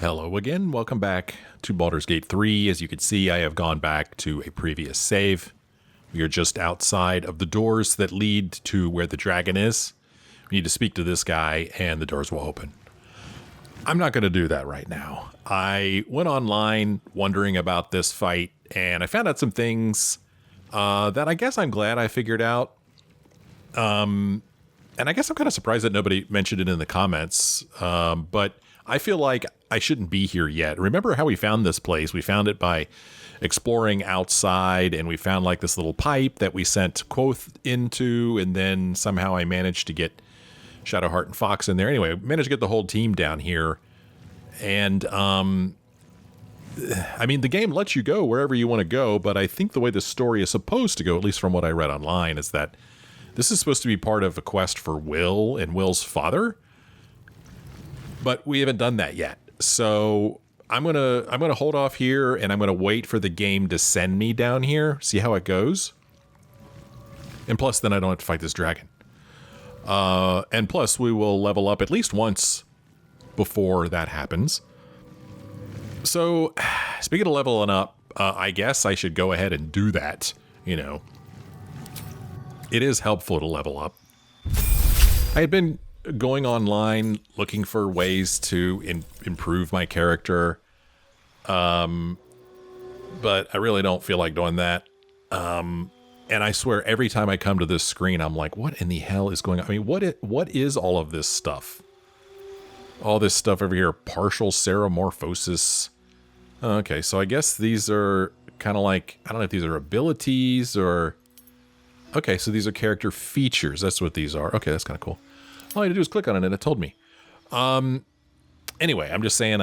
Hello again, welcome back to Baldur's Gate 3. As you can see, I have gone back to a previous save. We are just outside of the doors that lead to where the dragon is. We need to speak to this guy and the doors will open. I'm not going to do that right now. I went online wondering about this fight and I found out some things that I guess I'm glad I figured out. And I guess I'm kind of surprised that nobody mentioned it in the comments, but I feel like I shouldn't be here yet. Remember how we found this place? We found it by exploring outside, and we found like this little pipe that we sent Quoth into, and then somehow I managed to get Shadowheart and Fox in there. Anyway, managed to get the whole team down here. And, I mean, the game lets you go wherever you want to go, but I think the way the story is supposed to go, at least from what I read online, is that this is supposed to be part of a quest for Will and Will's father. But we haven't done that yet. So I'm gonna hold off here and I'm gonna wait for the game to send me down here, see how it goes. And plus then I don't have to fight this dragon. And plus we will level up at least once before that happens. So speaking of leveling up, I guess I should go ahead and do that, you know. It is helpful to level up. I had been going online looking for ways to improve my character, but I really don't feel like doing that. And I swear every time I come to this screen I'm like, what in the hell is going on? I mean, what is all of this stuff? All this stuff over here, partial seromorphosis. Okay, so I guess these are kind of like, I don't know if these are abilities or... Okay, so these are character features. That's what these are. Okay, that's kind of cool. All I had to do is click on it and it told me. Anyway, I'm just saying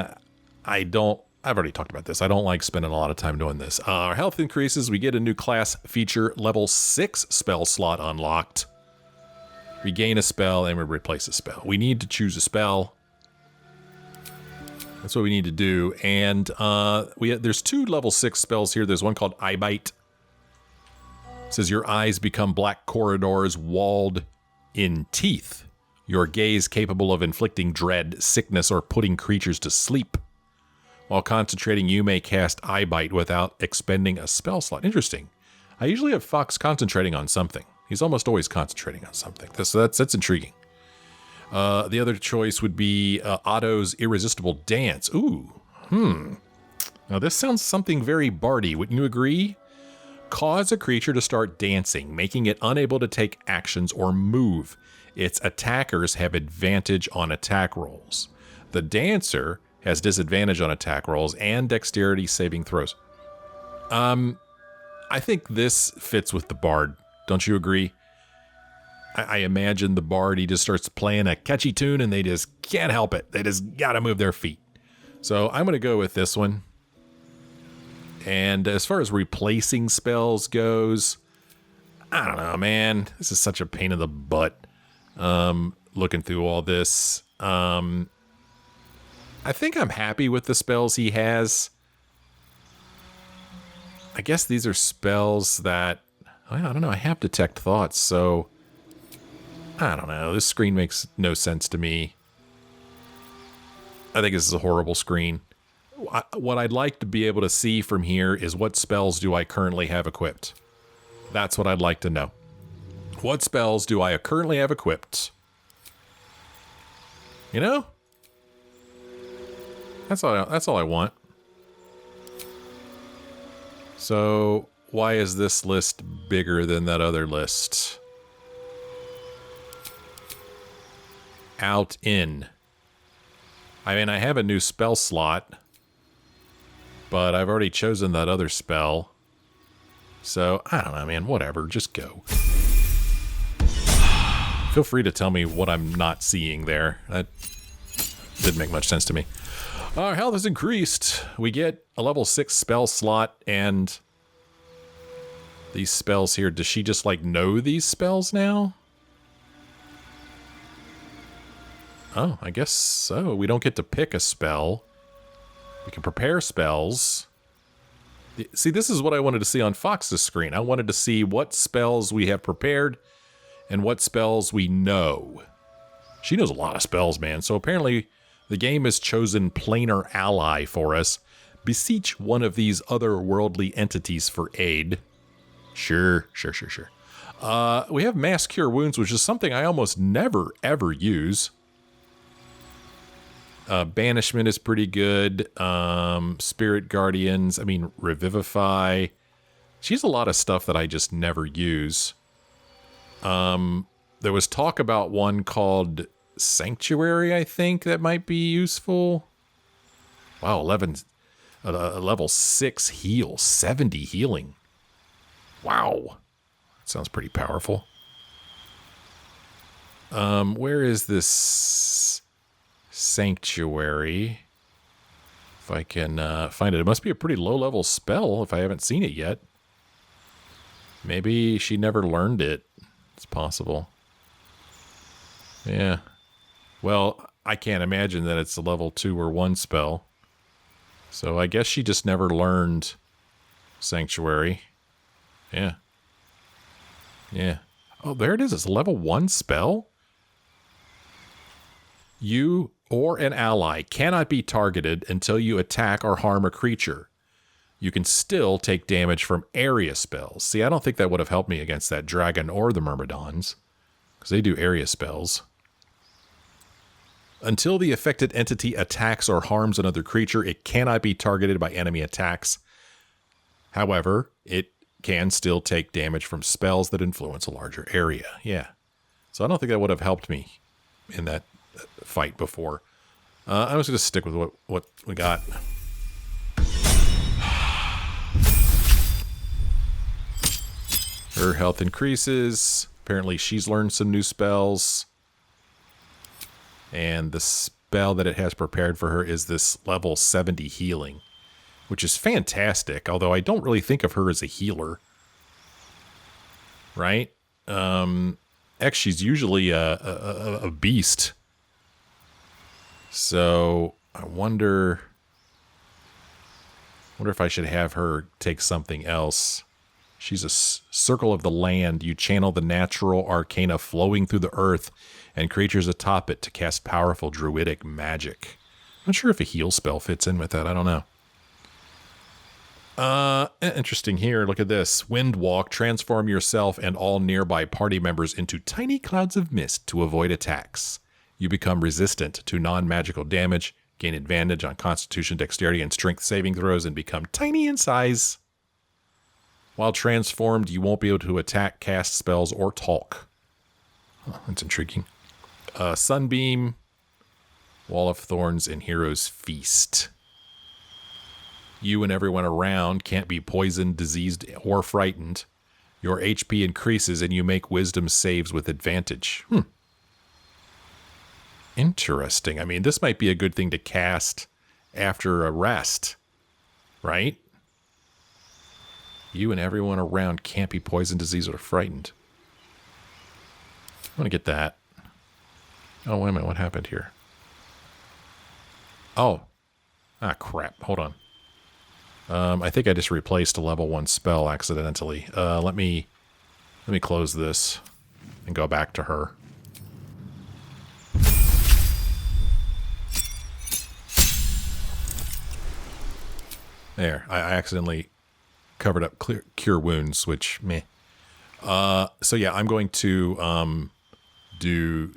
I've already talked about this. I don't like spending a lot of time doing this. Our health increases. We get a new class feature, level 6 spell slot unlocked. We gain a spell and we replace a spell. We need to choose a spell. That's what we need to do. And there's 2 level 6 spells here. There's one called Eye Bite. It says your eyes become black corridors walled in teeth. Your gaze capable of inflicting dread, sickness, or putting creatures to sleep. While concentrating, you may cast Eye Bite without expending a spell slot. Interesting. I usually have Fox concentrating on something. He's almost always concentrating on something. So that's intriguing. The other choice would be Otto's Irresistible Dance. Ooh. Now this sounds something very bardy. Wouldn't you agree? Cause a creature to start dancing, making it unable to take actions or move. Its attackers have advantage on attack rolls. The dancer has disadvantage on attack rolls and dexterity saving throws. I think this fits with the bard. Don't you agree? I imagine the bard, he just starts playing a catchy tune and they just can't help it. They just gotta move their feet. So I'm gonna go with this one. And as far as replacing spells goes, I don't know, man. This is such a pain in the butt. Looking through all this. I think I'm happy with the spells he has. I guess these are spells that, well, I don't know, I have detect thoughts, so I don't know. This screen makes no sense to me. I think this is a horrible screen. What I'd like to be able to see from here is what spells do I currently have equipped. That's what I'd like to know. What spells do I currently have equipped? You know? That's all I want. So, why is this list bigger than that other list? Out, in. I mean, I have a new spell slot, but I've already chosen that other spell. So, I don't know, man. Whatever. Just go. Feel free to tell me what I'm not seeing there. That didn't make much sense to me. Our health has increased. We get a level 6 spell slot, and these spells here, does she just, like, know these spells now? Oh, I guess so. We don't get to pick a spell. We can prepare spells. See, this is what I wanted to see on Fox's screen. I wanted to see what spells we have prepared and what spells we know. She knows a lot of spells, man. So apparently The game has chosen planar ally for us. Beseech one of these otherworldly entities for aid. Sure. We have Mass Cure Wounds, which is something I almost never, ever use. Banishment is pretty good. Spirit Guardians, Revivify. She has a lot of stuff that I just never use. There was talk about one called Sanctuary, I think, that might be useful. Wow, level 6 heal, 70 healing. Wow. That sounds pretty powerful. Where is this Sanctuary? If I can find it. It must be a pretty low-level spell if I haven't seen it yet. Maybe she never learned it. It's possible. Yeah. Well, I can't imagine that it's a level 2 or 1 spell. So I guess she just never learned Sanctuary. Yeah. Oh, there it is. It's a level 1 spell. You or an ally cannot be targeted until you attack or harm a creature. You can still take damage from area spells. See, I don't think that would have helped me against that dragon or the Myrmidons, because they do area spells. Until the affected entity attacks or harms another creature, it cannot be targeted by enemy attacks. However, it can still take damage from spells that influence a larger area. Yeah. So I don't think that would have helped me in that fight before. I'm just going to stick with what we got. Her health increases. Apparently she's learned some new spells. And the spell that it has prepared for her is this level 70 healing, which is fantastic, although I don't really think of her as a healer. Right? She's usually a beast. So I wonder if I should have her take something else. She's a circle of the land. You channel the natural arcana flowing through the earth and creatures atop it to cast powerful druidic magic. I'm not sure if a heal spell fits in with that. I don't know. Interesting here. Look at this. Windwalk. Transform yourself and all nearby party members into tiny clouds of mist to avoid attacks. You become resistant to non-magical damage, gain advantage on Constitution, Dexterity, and Strength saving throws, and become tiny in size. While transformed, you won't be able to attack, cast spells, or talk. Oh, that's intriguing. Sunbeam, Wall of Thorns, and Hero's Feast. You and everyone around can't be poisoned, diseased, or frightened. Your HP increases and you make wisdom saves with advantage. Interesting. I mean, this might be a good thing to cast after a rest, right? You and everyone around can't be poisoned, diseased, or frightened. I want to get that. Oh, wait a minute. What happened here? Oh. Ah, crap. Hold on. I think I just replaced a level 1 spell accidentally. Let me close this and go back to her. There. I accidentally covered up cure wounds, which meh. So yeah, I'm going to do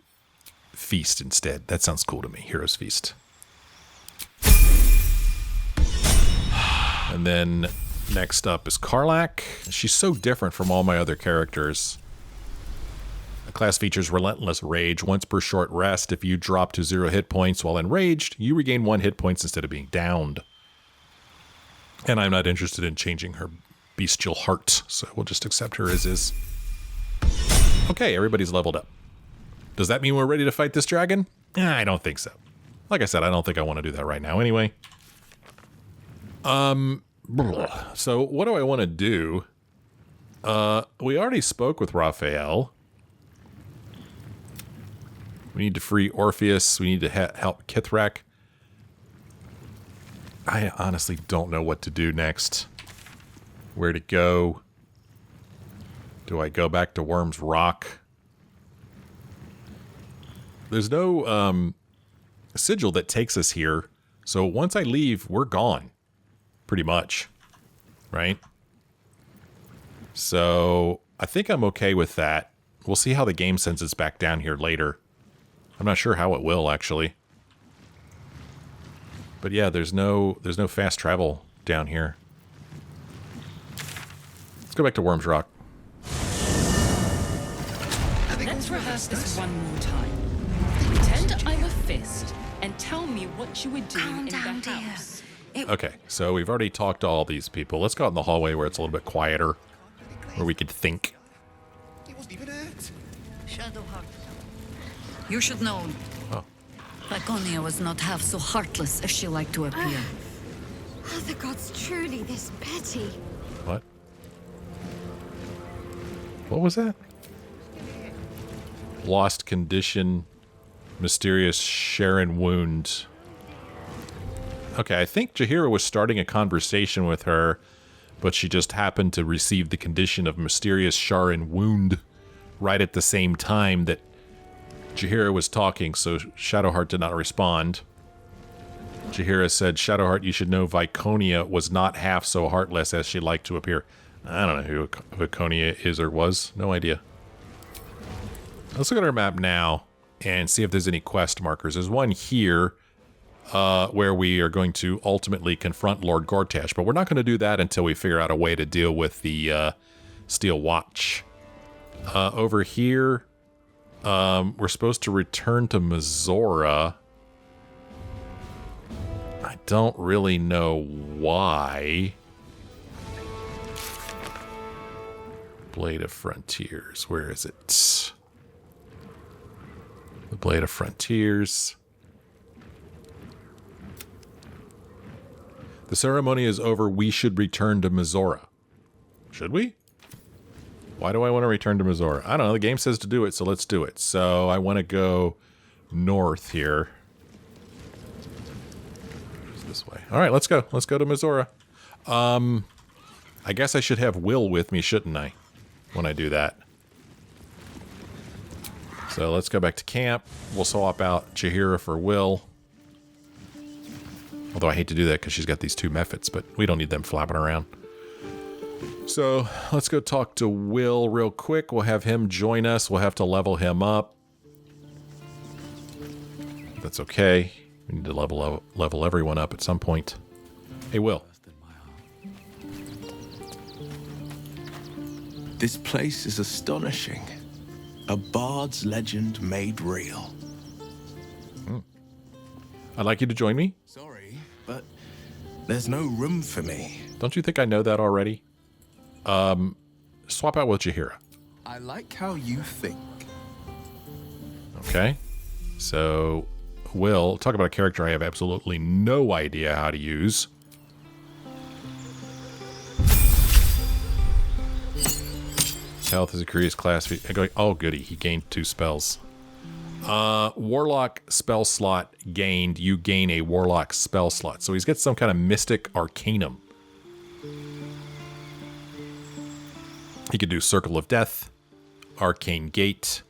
Feast instead. That sounds cool to me. Hero's Feast. And then next up is Karlach. She's so different from all my other characters. The class features Relentless Rage. Once per short rest, if you drop to 0 hit points while enraged, you regain 1 hit points instead of being downed. And I'm not interested in changing her bestial heart, so we'll just accept her as is. Okay, everybody's leveled up. Does that mean we're ready to fight this dragon? I don't think so. Like I said, I don't think I want to do that right now anyway. So what do I want to do? We already spoke with Raphael. We need to free Orpheus. We need to help Kithrak. I honestly don't know what to do next. Where to go? Do I go back to Wyrm's Rock? There's no sigil that takes us here. So once I leave, we're gone. Pretty much. Right? So I think I'm okay with that. We'll see how the game sends us back down here later. I'm not sure how it will, actually. But yeah, there's no fast travel down here. Let's go back to Wyrm's Rock. Let's rehearse this one more time. Pretend I'm a fist and tell me what you were doing in the house. Okay, so we've already talked to all these people. Let's go out in the hallway where it's a little bit quieter, where we could think. It wasn't even hurt. Shadowheart. You should know. Oh. Laconia was not half so heartless as she liked to appear. Are the gods truly this petty? What? What was that? Lost condition, mysterious Sharon wound. Okay, I think Jaheira was starting a conversation with her, but she just happened to receive the condition of mysterious Sharon wound right at the same time that Jaheira was talking, so Shadowheart did not respond. Jaheira said, Shadowheart, you should know Viconia was not half so heartless as she liked to appear. I don't know who Viconia is or was. No idea. Let's look at our map now and see if there's any quest markers. There's one here where we are going to ultimately confront Lord Gortash, but we're not going to do that until we figure out a way to deal with the Steel Watch. Over here, we're supposed to return to Mizori. I don't really know why. Blade of Frontiers. Where is it? The Blade of Frontiers. The ceremony is over. We should return to Mizori. Should we? Why do I want to return to Mizori? I don't know. The game says to do it, so let's do it. So I want to go north here. It's this way. All right, let's go. Let's go to Mizori. I guess I should have Will with me, shouldn't I? When I do that. So let's go back to camp. We'll swap out Jaheira for Will. Although I hate to do that because she's got these two methods, but we don't need them flapping around. So let's go talk to Will real quick. We'll have him join us. We'll have to level him up. That's okay. We need to level everyone up at some point. Hey, Will. This place is astonishing. A bard's legend made real. I'd like you to join me. Sorry, but there's no room for me. Don't you think I know that already? Swap out with Jaheira. I like how you think. Okay. So, Will, talk about a character I have absolutely no idea how to use. Health is increased class. Oh, goody. He gained 2 spells. Warlock spell slot gained. You gain a Warlock spell slot. So he's got some kind of mystic arcanum. He could do Circle of Death, Arcane Gate.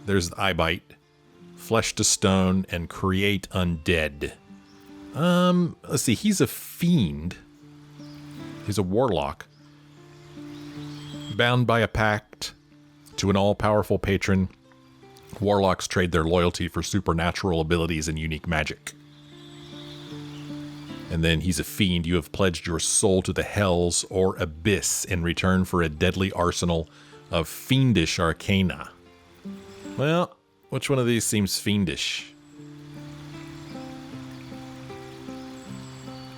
There's the Eye Bite, Flesh to Stone, and Create Undead. Let's see. He's a fiend. He's a warlock. Bound by a pact to an all-powerful patron, warlocks trade their loyalty for supernatural abilities and unique magic. And then he's a fiend. You have pledged your soul to the hells or abyss in return for a deadly arsenal of fiendish arcana. Well, which one of these seems fiendish?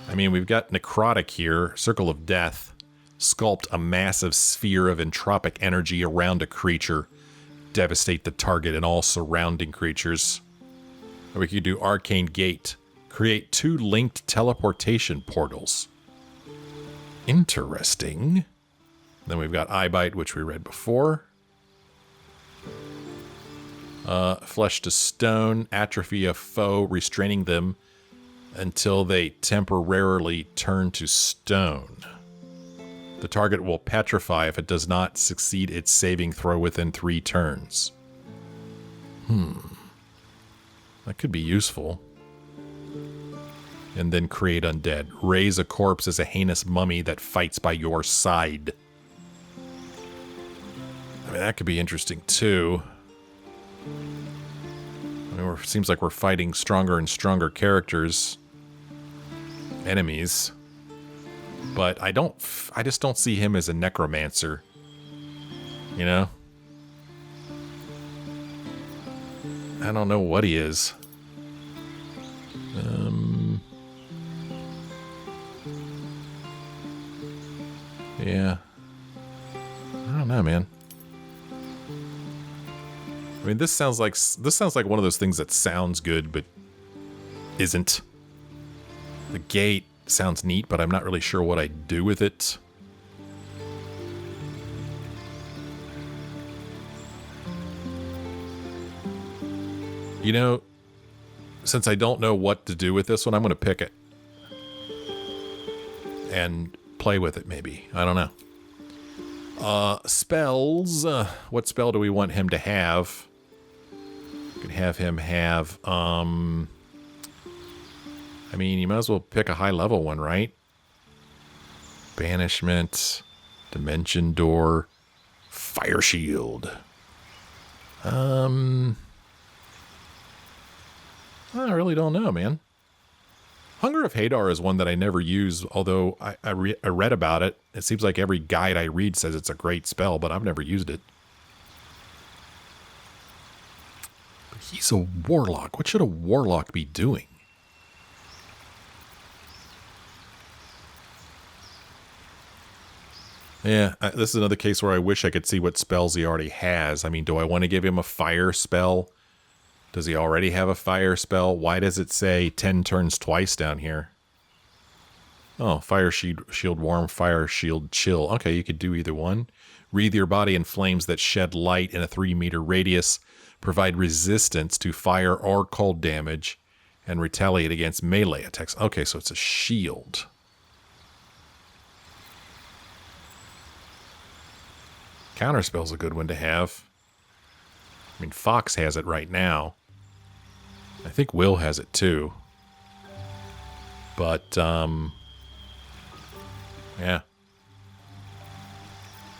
I mean, we've got Necrotic here, Circle of Death. Sculpt a massive sphere of entropic energy around a creature. Devastate the target and all surrounding creatures. Or we could do Arcane Gate. Create 2 linked teleportation portals. Interesting. Then we've got Eye Bite, which we read before. Flesh to Stone. Atrophy a foe, restraining them until they temporarily turn to stone. The target will petrify if it does not succeed its saving throw within 3 turns. That could be useful. And then create undead. Raise a corpse as a heinous mummy that fights by your side. I mean, that could be interesting too. I mean, it seems like we're fighting stronger and stronger characters. Enemies. But I just don't see him as a necromancer. You know? I don't know what he is. Yeah. I don't know, man. I mean, this sounds like one of those things that sounds good but isn't. The gate sounds neat, but I'm not really sure what I'd do with it. You know, since I don't know what to do with this one, I'm going to pick it. And play with it, maybe. I don't know. Spells. What spell do we want him to have? We could have him have, I mean, you might as well pick a high-level one, right? Banishment. Dimension Door. Fire Shield. I really don't know, man. Hunger of Hadar is one that I never use, although I read about it. It seems like every guide I read says it's a great spell, but I've never used it. But he's a warlock. What should a warlock be doing? Yeah, this is another case where I wish I could see what spells he already has. I mean, do I want to give him a fire spell? Does he already have a fire spell? Why does it say 10 turns twice down here? Oh, fire shield warm, fire shield chill. Okay, you could do either one. Wreathe your body in flames that shed light in a 3-meter radius. Provide resistance to fire or cold damage. And retaliate against melee attacks. Okay, so it's a shield. Counterspell's a good one to have. I mean, Fox has it right now. I think Will has it too. But, yeah.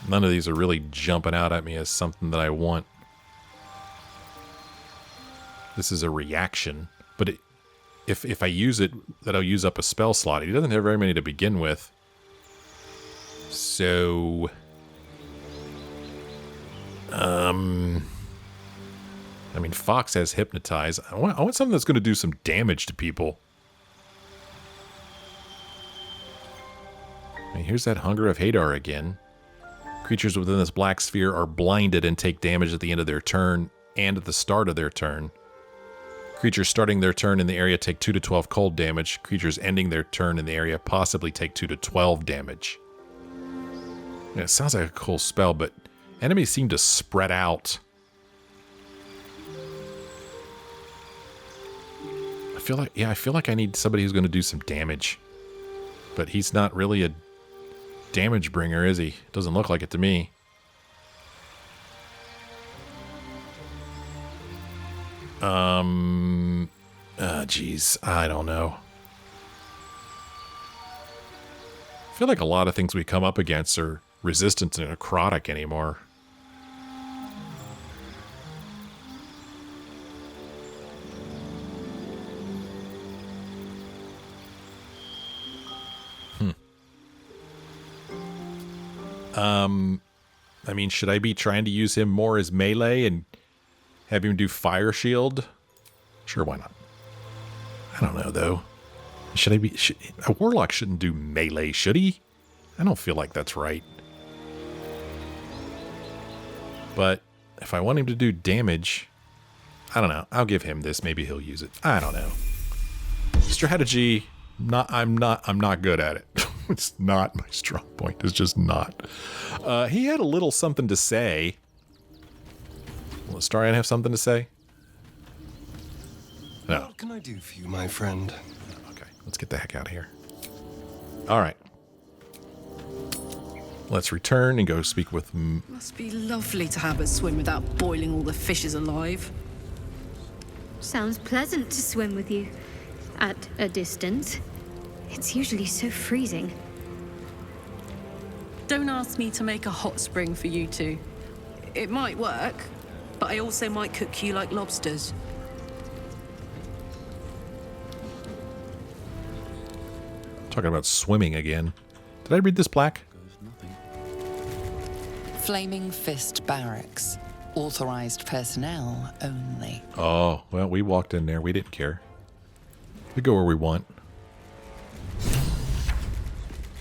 None of these are really jumping out at me as something that I want. This is a reaction. But if I use it, that'll use up a spell slot. He doesn't have very many to begin with. So... I mean, Fox has Hypnotize. I want something that's going to do some damage to people. I mean, here's that Hunger of Hadar again. Creatures within this black sphere are blinded and take damage at the end of their turn and at the start of their turn. Creatures starting their turn in the area take 2 to 12 cold damage. Creatures ending their turn in the area possibly take 2 to 12 damage. Yeah, it sounds like a cool spell, but enemies seem to spread out. I feel like I need somebody who's going to do some damage. But he's not really a damage bringer, is he? Doesn't look like it to me. Geez, I don't know. I feel like a lot of things we come up against are resistant to necrotic anymore. I mean, should I be trying to use him more as melee and have him do fire shield? Sure, why not? I don't know, though. A warlock shouldn't do melee, should he? I don't feel like that's right. But if I want him to do damage, I don't know. I'll give him this. Maybe he'll use it. I don't know. Strategy, I'm not good at it. It's not my strong point. It's just not. He had a little something to say. Will Astarion have something to say? No. What can I do for you, my friend? Okay, let's get the heck out of here. All right. Let's return and go speak with... Must be lovely to have a swim without boiling all the fishes alive. Sounds pleasant to swim with you. at a distance. It's usually so freezing. Don't ask me to make a hot spring for you two. It might work, but I also might cook you like lobsters. Talking about swimming again. Did I read this plaque? Flaming Fist Barracks. Authorized personnel only. Oh, well, we walked in there. We didn't care. We go where we want.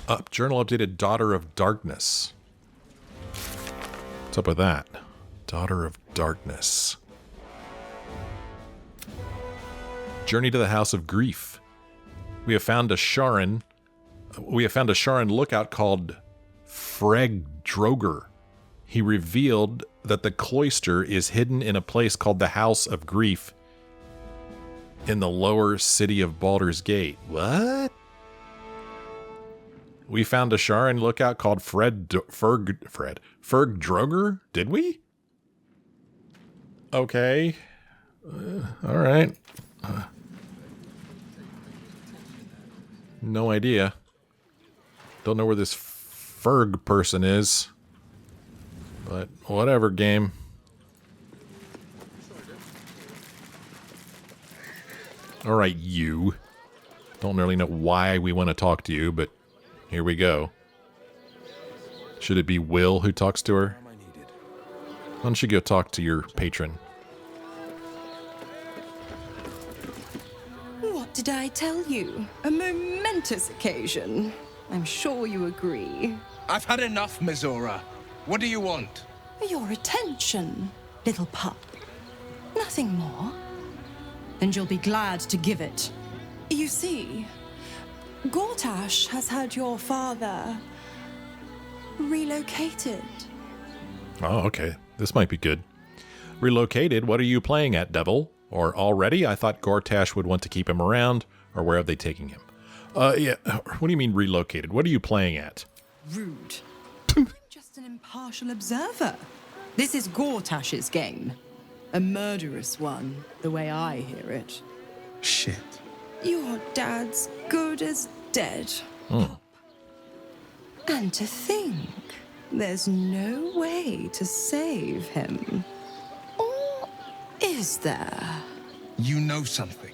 Up, journal updated Daughter of Darkness. What's up with that? Daughter of Darkness. Journey to the House of Grief. We have found a Sharon. We have found a Sharon lookout called Freg Droger. He revealed that the cloister is hidden in a place called the House of Grief in the lower city of Baldur's Gate. What? We found a Sharon lookout called Ferg Droger? Did we? Okay. All right. No idea. Don't know where this Ferg person is. But whatever, game. All right, you. Don't really know why we want to talk to you, but here we go. Should it be Will who talks to her? Why don't you go talk to your patron? What did I tell you? A momentous occasion. I'm sure you agree. I've had enough, Mizora. What do you want? Your attention, little pup. Nothing more. And you'll be glad to give it. You see, Gortash has had your father relocated. Oh, okay. This might be good. Relocated? What are you playing at, devil? Or already? I thought Gortash would want to keep him around. Or where are they taking him? Yeah. What do you mean relocated? What are you playing at? Rude. Just an impartial observer. This is Gortash's game. A murderous one, the way I hear it. Shit. Your dad's good as dead. And to think, there's no way to save him. Or is there? You know something.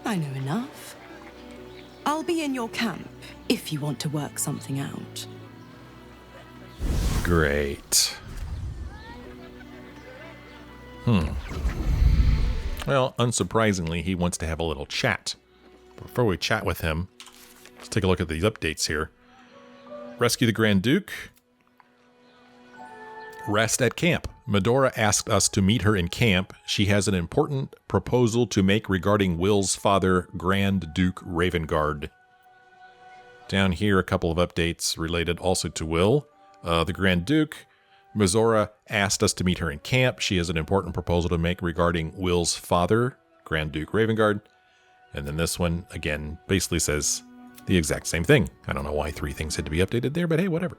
I know enough. I'll be in your camp if you want to work something out. Great. Well, unsurprisingly, he wants to have a little chat. Before we chat with him, let's take a look at these updates here. Rescue the Grand Duke. Rest at camp. Medora asked us to meet her in camp. She has an important proposal to make regarding Will's father, Grand Duke Ravengard. Down here, a couple of updates related also to Will. The Grand Duke. Mizora asked us to meet her in camp. She has an important proposal to make regarding Will's father, Grand Duke Ravengard. And then this one, again, basically says the exact same thing. I don't know why 3 things had to be updated there, but hey, whatever.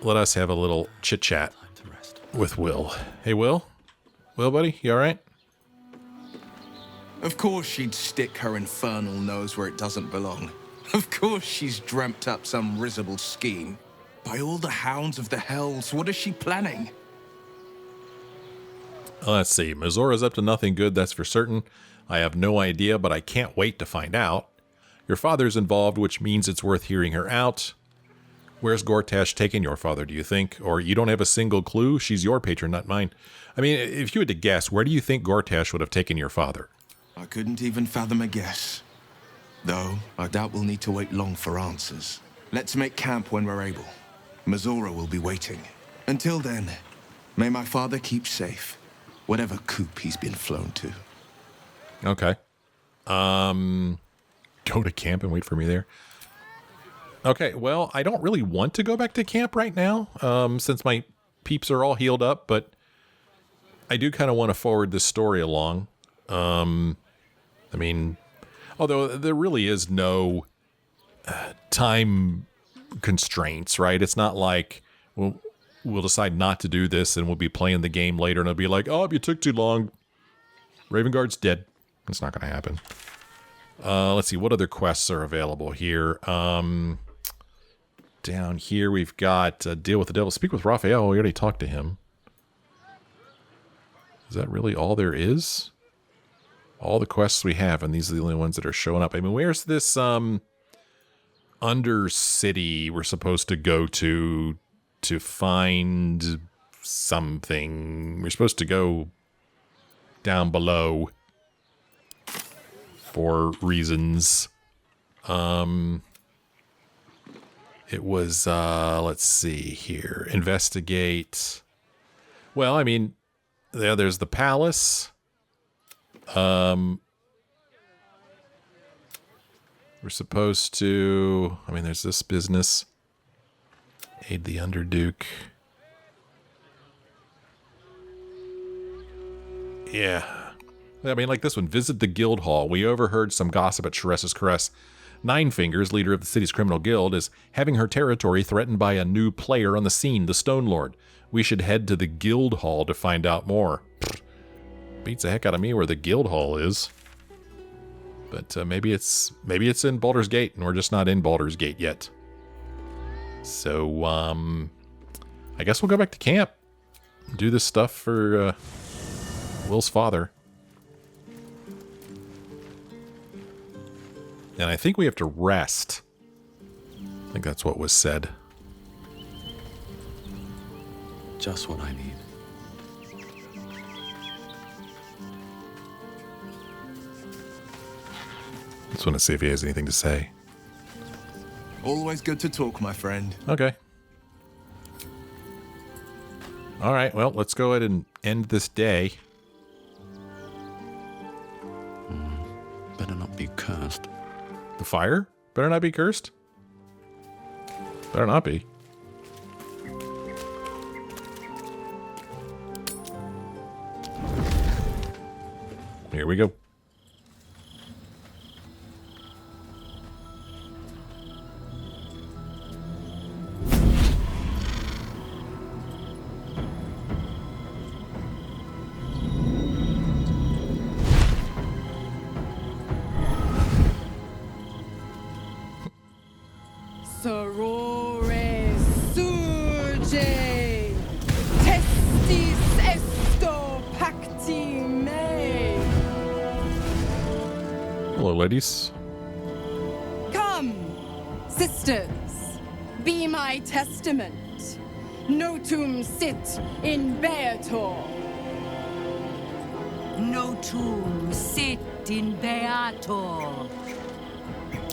Let us have a little chit-chat with Will. Hey, Will? Will, buddy? You all right? Of course she'd stick her infernal nose where it doesn't belong. Of course she's dreamt up some risible scheme. By all the hounds of the hells, what is she planning? Let's see. Mizora's up to nothing good, that's for certain. I have no idea, but I can't wait to find out. Your father's involved, which means it's worth hearing her out. Where's Gortash taking your father, do you think? Or you don't have a single clue? She's your patron, not mine. I mean, if you had to guess, where do you think Gortash would have taken your father? I couldn't even fathom a guess. Though, I doubt we'll need to wait long for answers. Let's make camp when we're able. Mizora will be waiting. Until then, may my father keep safe, whatever coop he's been flown to. Okay. Go to camp and wait for me there. Okay, well, I don't really want to go back to camp right now, since my peeps are all healed up, but I do kind of want to forward this story along. I mean, although there really is no time constraints, right? It's not like we'll decide not to do this and we'll be playing the game later and it'll be like, oh, you took too long. Raven Guard's dead. It's not going to happen. Let's see. What other quests are available here? Down here we've got Deal with the Devil. Speak with Raphael. We already talked to him. Is that really all there is? All the quests we have, and these are the only ones that are showing up. I mean, where's this under city we're supposed to go to find something? We're supposed to go down below for reasons. It was, let's see here. Investigate. Well, I mean, there's the palace. We're supposed to, I mean, there's this business. Aid the Underduke. Yeah. I mean, like this one. Visit the guild hall. We overheard some gossip at Sharessa's Caress. Ninefingers, leader of the city's criminal guild, is having her territory threatened by a new player on the scene, the Stone Lord. We should head to the guild hall to find out more. Beats the heck out of me where the guild hall is. But maybe it's in Baldur's Gate, and we're just not in Baldur's Gate yet. So, I guess we'll go back to camp. Do this stuff for Will's father. And I think we have to rest. I think that's what was said. Just what I need. Just want to see if he has anything to say. Always good to talk, my friend. Okay. All right, well, let's go ahead and end this day. Better not be cursed. The fire? Better not be cursed? Better not be. Here we go. Sorore surge, testis esto pacti me. Hello, ladies. Come, sisters, be my testament. Notum sit in beator. Notum sit in beator.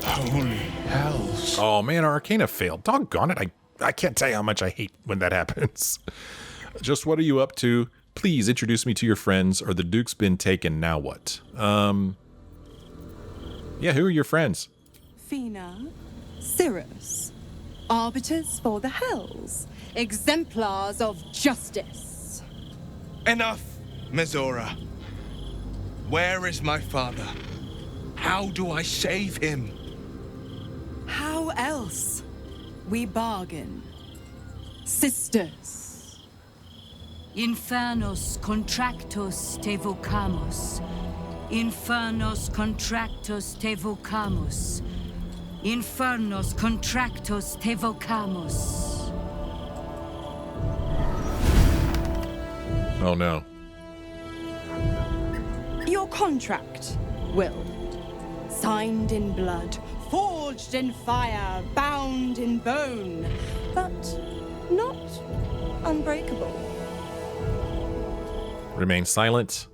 Holy hells. Oh man, our Arcana failed. Doggone it. I can't tell you how much I hate when that happens. Just what are you up to? Please introduce me to your friends, or the Duke's been taken, now what? Yeah, who are your friends? Fina, Cirrus, arbiters for the hells, exemplars of justice. Enough, Mizori. Where is my father? How do I save him? How else? We bargain. Sisters. Infernos contractus te vocamus. Infernos contractus te vocamus. Infernos contractus te vocamus. Oh no. Your contract, Will. Signed in blood, forged in fire, bound in bone, but not unbreakable. Remain silent.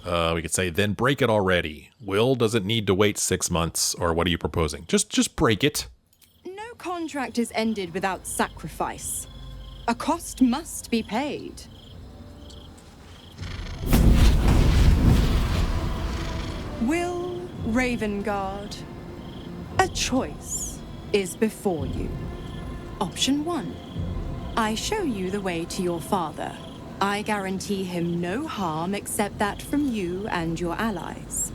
We could say, then break it already. Will doesn't need to wait 6 months, or what are you proposing? Just break it. No contract is ended without sacrifice. A cost must be paid. Will Ravengard, a choice is before you. Option 1. I show you the way to your father. I guarantee him no harm except that from you and your allies.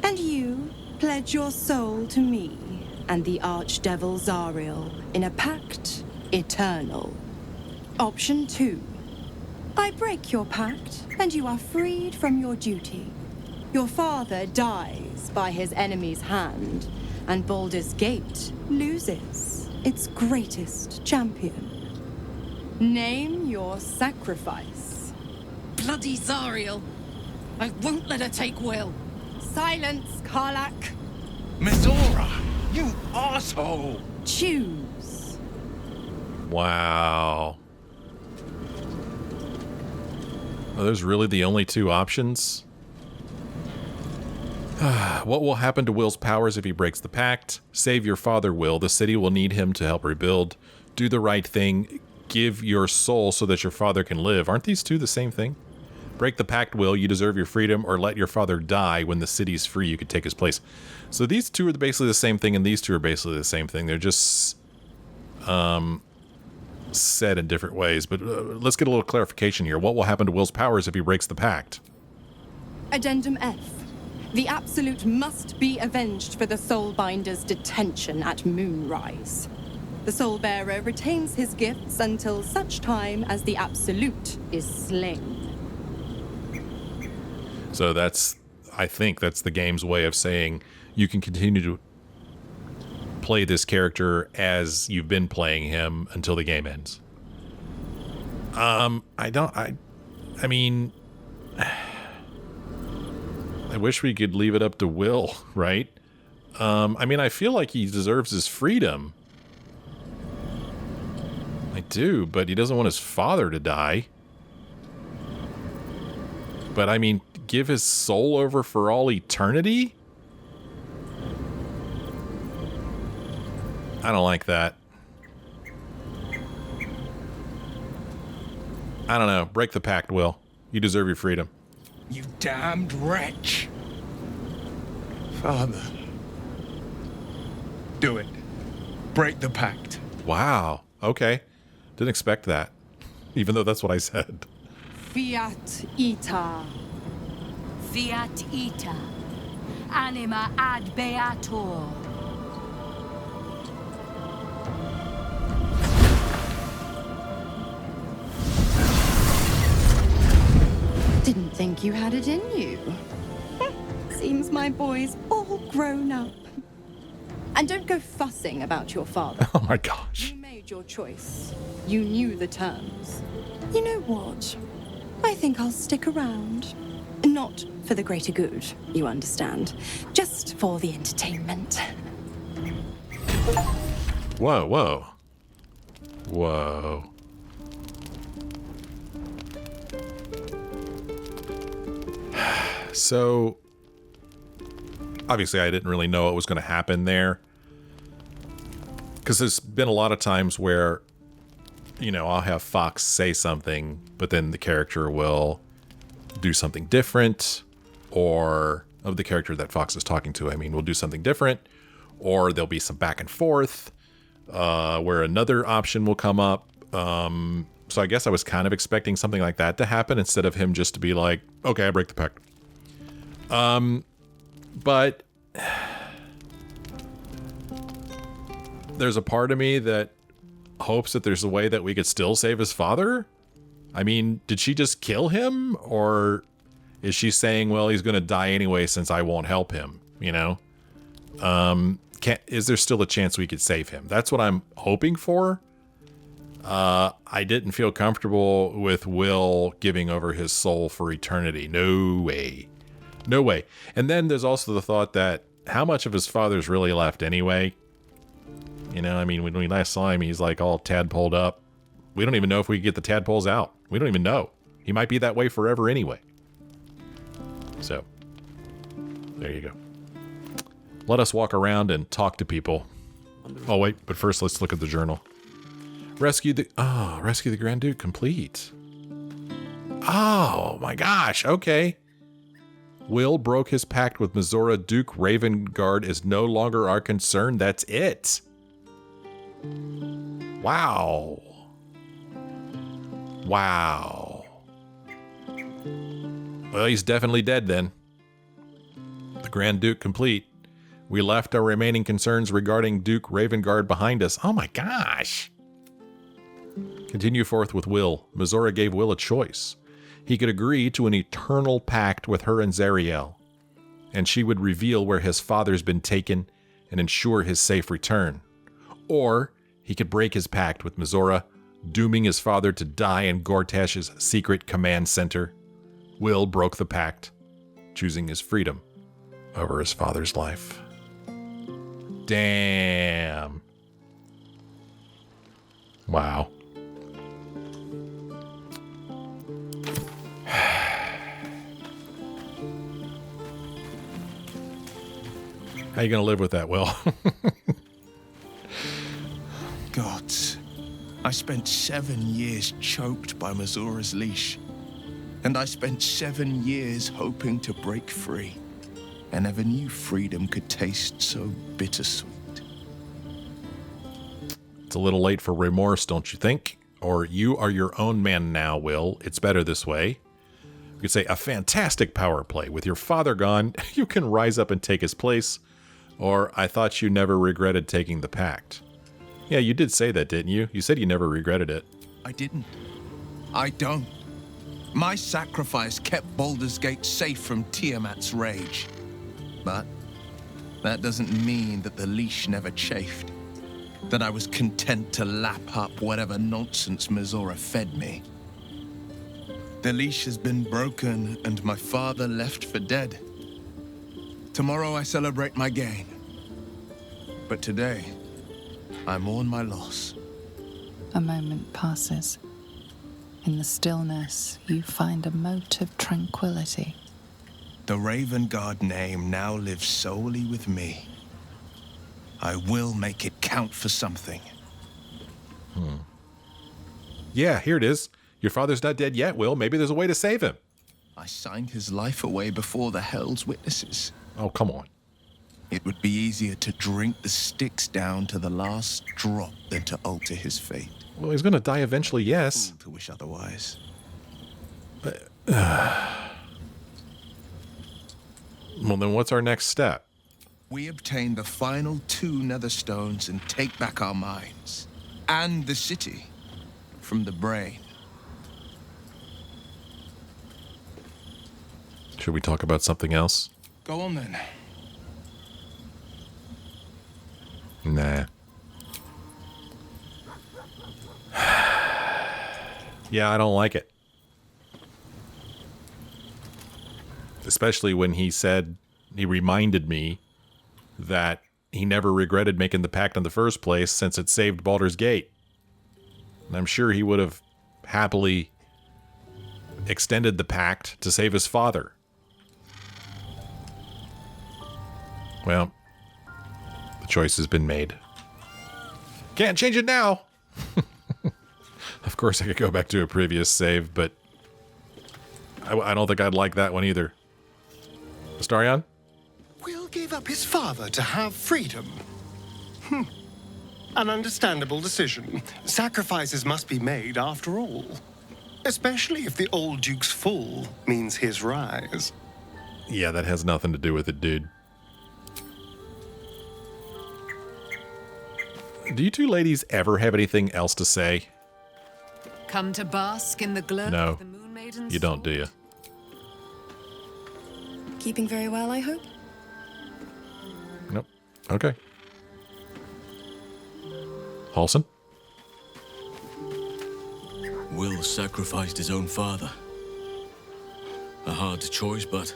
And you pledge your soul to me and the Archdevil Zariel in a pact eternal. Option 2. I break your pact, and you are freed from your duty. Your father dies by his enemy's hand, and Baldur's Gate loses its greatest champion. Name your sacrifice. Bloody Zariel! I won't let her take Will. Silence, Karlak. Mizori, you asshole! Choose. Wow. Are those really the only two options? What will happen to Will's powers if he breaks the pact? Save your father, Will. The city will need him to help rebuild. Do the right thing. Give your soul so that your father can live. Aren't these two the same thing? Break the pact, Will. You deserve your freedom, or let your father die. When the city's free, you could take his place. So these two are basically the same thing, and these two are basically the same thing. They're just said in different ways. But let's get a little clarification here. What will happen to Will's powers if he breaks the pact? Addendum F. The Absolute must be avenged for the Soulbinder's detention at Moonrise. The Soulbearer retains his gifts until such time as the Absolute is slain. So I think that's the game's way of saying you can continue to play this character as you've been playing him until the game ends. I mean, I wish we could leave it up to Will, right? I mean, I feel like he deserves his freedom. I do, but he doesn't want his father to die. But I mean, give his soul over for all eternity? I don't like that. I don't know. Break the pact, Will. You deserve your freedom. You damned wretch. Father. Do it. Break the pact. Wow. Okay. Didn't expect that. Even though that's what I said. Fiat Ita. Fiat ita. Anima ad beator. Didn't think you had it in you. Seems my boy's all grown up. And don't go fussing about your father. Oh my gosh. You made your choice. You knew the terms. You know what? I think I'll stick around. Not for the greater good, you understand. Just for the entertainment. Whoa, whoa. Whoa. So, obviously I didn't really know what was going to happen there. Because there's been a lot of times where, you know, I'll have Fox say something, but then the character will do something different, or of the character that Fox is talking to, I mean, will do something different, or there'll be some back and forth, where another option will come up. So I guess I was kind of expecting something like that to happen instead of him just to be like, okay, I break the pact. But there's a part of me that hopes that there's a way that we could still save his father. I mean, did she just kill him? Or is she saying, well, he's going to die anyway since I won't help him, you know? Is there still a chance we could save him? That's what I'm hoping for. I didn't feel comfortable with Will giving over his soul for eternity. No way. No way. And then there's also the thought that how much of his father's really left anyway? You know, I mean, when we last saw him, he's like all tadpoled up. We don't even know if we can get the tadpoles out. We don't even know. He might be that way forever anyway. So, there you go. Let us walk around and talk to people. Oh, wait, but first let's look at the journal. Rescue the Grand Duke complete. Oh, my gosh, okay. Will broke his pact with Mizori. Duke Ravengard is no longer our concern. That's it. Wow. Wow. Well, he's definitely dead then. The Grand Duke complete. We left our remaining concerns regarding Duke Ravengard behind us. Oh my gosh. Continue forth with Will. Mizori gave Will a choice. He could agree to an eternal pact with her and Zariel, and she would reveal where his father's been taken and ensure his safe return. Or he could break his pact with Mizori, dooming his father to die in Gortash's secret command center. Will broke the pact, choosing his freedom over his father's life. Damn. Wow. How you gonna live with that, Will? Gods, I spent 7 years choked by Mizori's leash. And I spent 7 years hoping to break free. I never knew freedom could taste so bittersweet. It's a little late for remorse, don't you think? Or you are your own man now, Will. It's better this way. We could say a fantastic power play. With your father gone, you can rise up and take his place. Or I thought you never regretted taking the pact. Yeah, you did say that, didn't you? You said you never regretted it. I didn't. I don't. My sacrifice kept Baldur's Gate safe from Tiamat's rage. But that doesn't mean that the leash never chafed. That I was content to lap up whatever nonsense Mizori fed me. The leash has been broken and my father left for dead. Tomorrow I celebrate my gain. But today, I mourn my loss. A moment passes. In the stillness, you find a mote of tranquility. The Raven Guard name now lives solely with me. I will make it count for something. Yeah, here it is. Your father's not dead yet, Will. Maybe there's a way to save him. I signed his life away before the Hell's witnesses. Oh, come on. It would be easier to drink the sticks down to the last drop than to alter his fate. Well, he's going to die eventually, yes. Fool to wish otherwise. Well, then what's our next step? We obtain the final 2 nether stones and take back our minds. And the city. From the brain. Should we talk about something else? Go on then. Nah. Yeah, I don't like it. Especially when he reminded me that he never regretted making the pact in the first place since it saved Baldur's Gate. And I'm sure he would have happily extended the pact to save his father. Well, the choice has been made. Can't change it now! Of course, I could go back to a previous save, but I don't think I'd like that one either. Astarion? Will gave up his father to have freedom. An understandable decision. Sacrifices must be made after all. Especially if the old Duke's fall means his rise. Yeah, that has nothing to do with it, dude. Do you two ladies ever have anything else to say? Come to bask in the glow No, of the Moon Maiden's you don't, do sword? you? Keeping very well, I hope? Nope. Okay. Halson? Will sacrificed his own father. A hard choice, but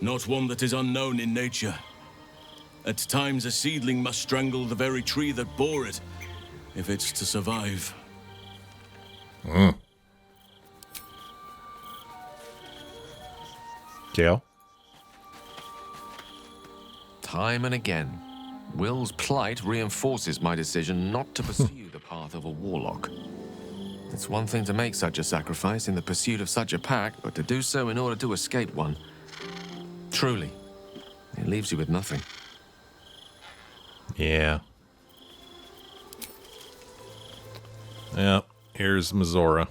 not one that is unknown in nature. At times, a seedling must strangle the very tree that bore it, if it's to survive. Kale? Time and again, Will's plight reinforces my decision not to pursue the path of a warlock. It's one thing to make such a sacrifice in the pursuit of such a pact, but to do so in order to escape one. Truly, it leaves you with nothing. Yeah. Yeah, here's Mizori.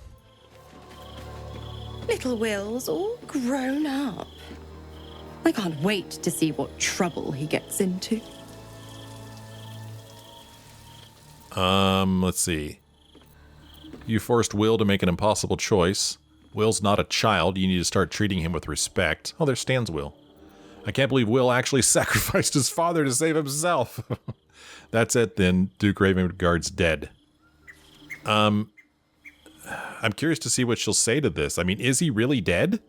Little Will's all grown up. I can't wait to see what trouble he gets into. Let's see. You forced Will to make an impossible choice. Will's not a child. You need to start treating him with respect. Oh, there stands Will. I can't believe Will actually sacrificed his father to save himself. That's it then. Duke Ravengard's dead. I'm curious to see what she'll say to this. I mean, is he really dead?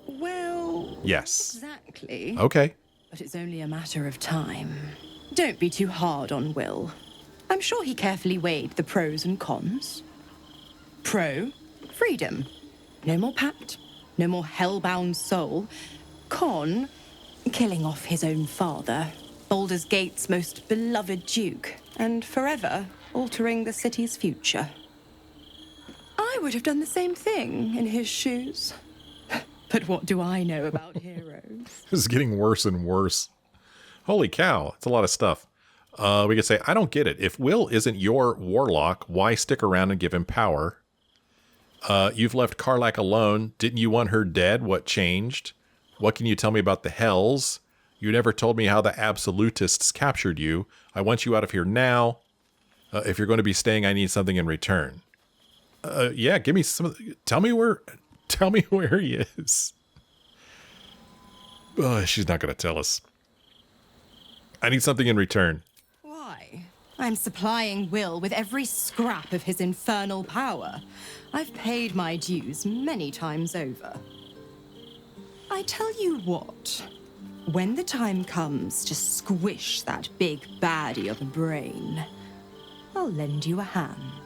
Well... Yes. Exactly. Okay. But it's only a matter of time. Don't be too hard on Will. I'm sure he carefully weighed the pros and cons. Pro, freedom. No more pact. No more hellbound soul. Con, killing off his own father. Baldur's Gate's most beloved duke. And forever altering the city's future. I would have done the same thing in his shoes. But what do I know about heroes? This is getting worse and worse. Holy cow, it's a lot of stuff. We could say, I don't get it. If Will isn't your warlock, why stick around and give him power? You've left Karlach alone. Didn't you want her dead? What changed? What can you tell me about the Hells? You never told me how the Absolutists captured you. I want you out of here now. If you're going to be staying, I need something in return. Yeah, give me some. Tell me where he is. She's not going to tell us. I need something in return. Why? I'm supplying Will with every scrap of his infernal power. I've paid my dues many times over. I tell you what, when the time comes to squish that big baddie of a brain, I'll lend you a hand.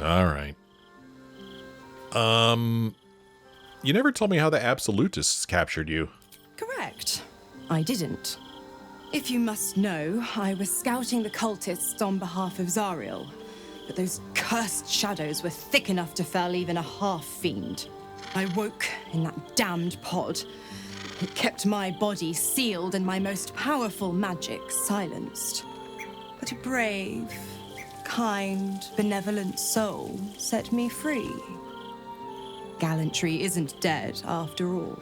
All right. You never told me how the Absolutists captured you. Correct. I didn't. If you must know, I was scouting the cultists on behalf of Zariel, but those cursed shadows were thick enough to fell even a half-fiend. I woke in that damned pod. It kept my body sealed and my most powerful magic silenced. But a brave, kind, benevolent soul set me free. Gallantry isn't dead after all.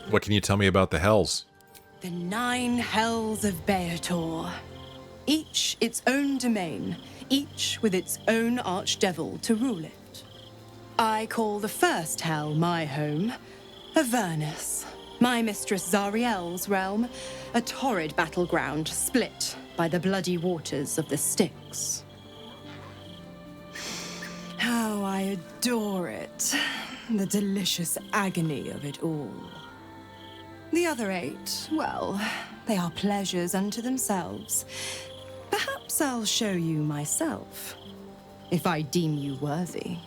What can you tell me about the Hells? The 9 Hells of Beator. Each its own domain, each with its own archdevil to rule it. I call the first Hell my home, Avernus, my mistress Zariel's realm, a torrid battleground split by the bloody waters of the Styx. How I adore it, the delicious agony of it all. The other 8, well, they are pleasures unto themselves. Perhaps I'll show you myself, if I deem you worthy.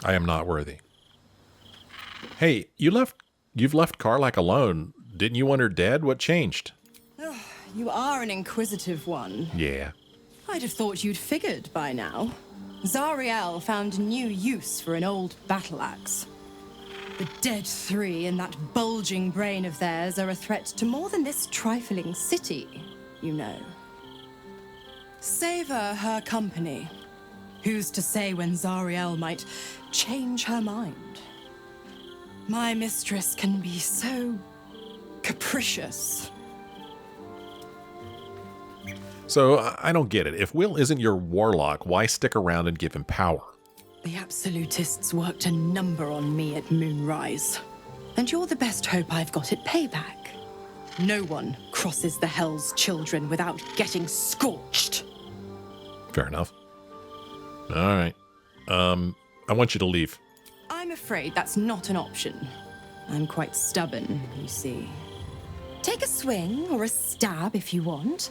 I am not worthy. Hey, you've left Karlach alone. Didn't you want her dead? What changed? You are an inquisitive one. Yeah. I'd have thought you'd figured by now. Zariel found new use for an old battle axe. The dead 3 in that bulging brain of theirs are a threat to more than this trifling city, you know. Savor her company. Who's to say when Zariel might change her mind? My mistress can be so capricious. So, I don't get it. If Will isn't your warlock, why stick around and give him power? The Absolutists worked a number on me at Moonrise. And you're the best hope I've got at payback. No one crosses the Hell's children without getting scorched. Fair enough. All right. I want you to leave. I'm afraid that's not an option. I'm quite stubborn, you see. Take a swing or a stab if you want,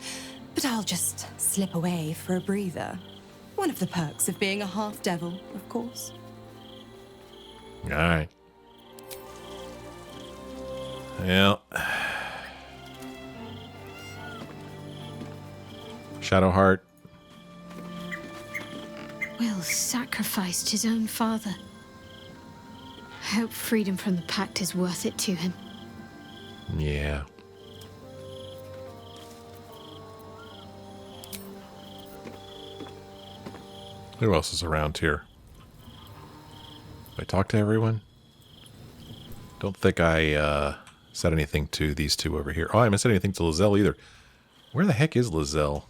but I'll just slip away for a breather. One of the perks of being a half-devil, of course. All right. Well. Shadowheart. Will sacrificed his own father. I hope freedom from the pact is worth it to him. Yeah. Who else is around here? Did I talk to everyone? Don't think I said anything to these two over here. Oh, I haven't said anything to Lizelle either. Where the heck is Lizelle?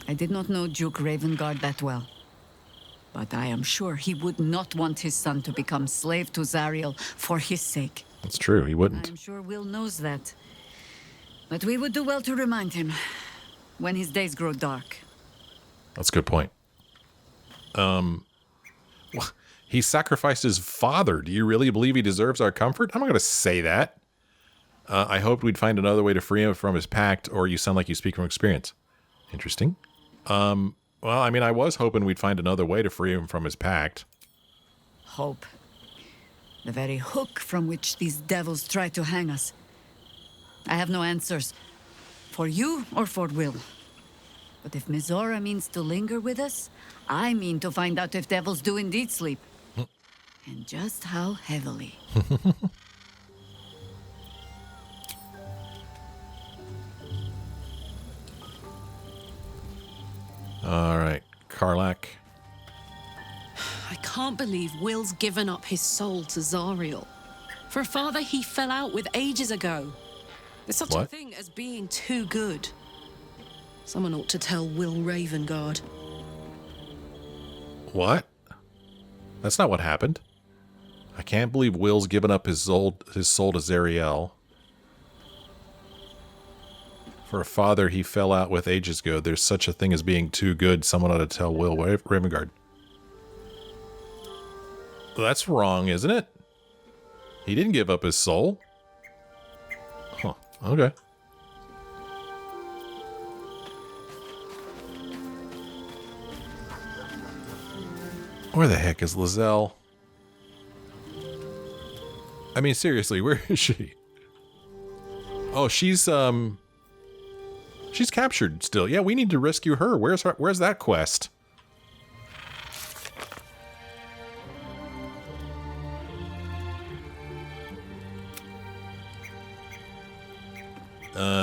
I did not know Duke Ravengard that well. But I am sure he would not want his son to become slave to Zariel for his sake. That's true, he wouldn't. I'm sure Will knows that. But we would do well to remind him when his days grow dark. That's a good point. He sacrificed his father. Do you really believe he deserves our comfort? I'm not going to say that. I hoped we'd find another way to free him from his pact, or you sound like you speak from experience. Interesting. Well, I mean, I was hoping we'd find another way to free him from his pact. Hope. The very hook from which these devils try to hang us. I have no answers. For you or for Will. But if Mizori means to linger with us, I mean to find out if devils do indeed sleep. And just how heavily. All right, Karlach. I can't believe Will's given up his soul to Zariel. For a father he fell out with ages ago. There's such a thing as being too good. Someone ought to tell Will Ravengard. What? That's not what happened. I can't believe Will's given up his soul to Zariel. For a father he fell out with ages ago. There's such a thing as being too good. Someone ought to tell Will Ravengard. That's wrong, isn't it? He didn't give up his soul. Huh. Okay. Where the heck is Lizelle? I mean, seriously, where is she? Oh, she's captured still. Yeah, we need to rescue her. Where's that quest?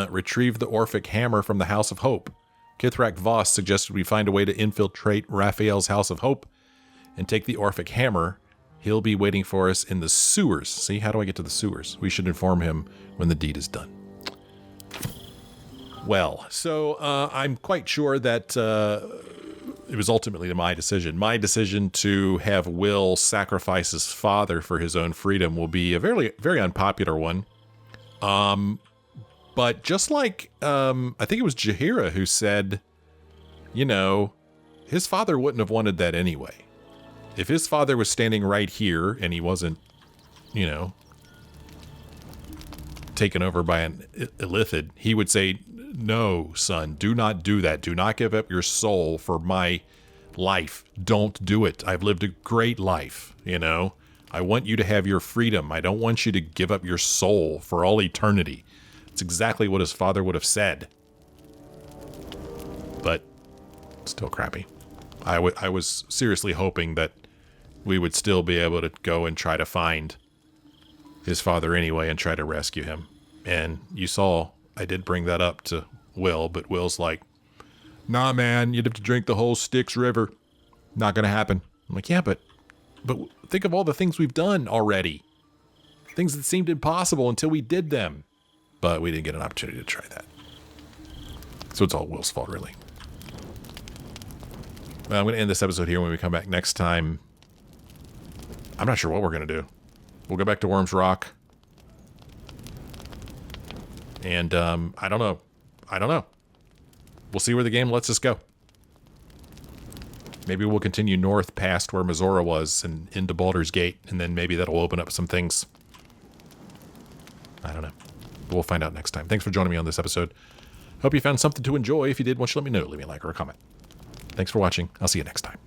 Retrieve the Orphic Hammer from the House of Hope. Kithrak Voss suggested we find a way to infiltrate Raphael's House of Hope and take the Orphic Hammer. He'll be waiting for us in the sewers. See, how do I get to the sewers? We should inform him when the deed is done. Well, so I'm quite sure that it was ultimately my decision. My decision to have Will sacrifice his father for his own freedom will be a very, very unpopular one. But just like, I think it was Jaheira who said, you know, his father wouldn't have wanted that anyway. If his father was standing right here and he wasn't, you know, taken over by an illithid, he would say, no, son, do not do that. Do not give up your soul for my life. Don't do it. I've lived a great life, you know. I want you to have your freedom. I don't want you to give up your soul for all eternity. It's exactly what his father would have said. But still crappy. I was seriously hoping that we would still be able to go and try to find his father anyway and try to rescue him. And you saw I did bring that up to Will, but Will's like, nah, man, you'd have to drink the whole Styx River. Not going to happen. I'm like, yeah, but think of all the things we've done already. Things that seemed impossible until we did them. But we didn't get an opportunity to try that. So it's all Will's fault, really. Well, I'm going to end this episode here. When we come back next time, I'm not sure what we're going to do. We'll go back to Wyrm's Rock. And I don't know. We'll see where the game lets us go. Maybe we'll continue north past where Mizori was and into Baldur's Gate, and then maybe that'll open up some things. I don't know. But we'll find out next time. Thanks for joining me on this episode. Hope you found something to enjoy. If you did, why don't you let me know? Leave me a like or a comment. Thanks for watching. I'll see you next time.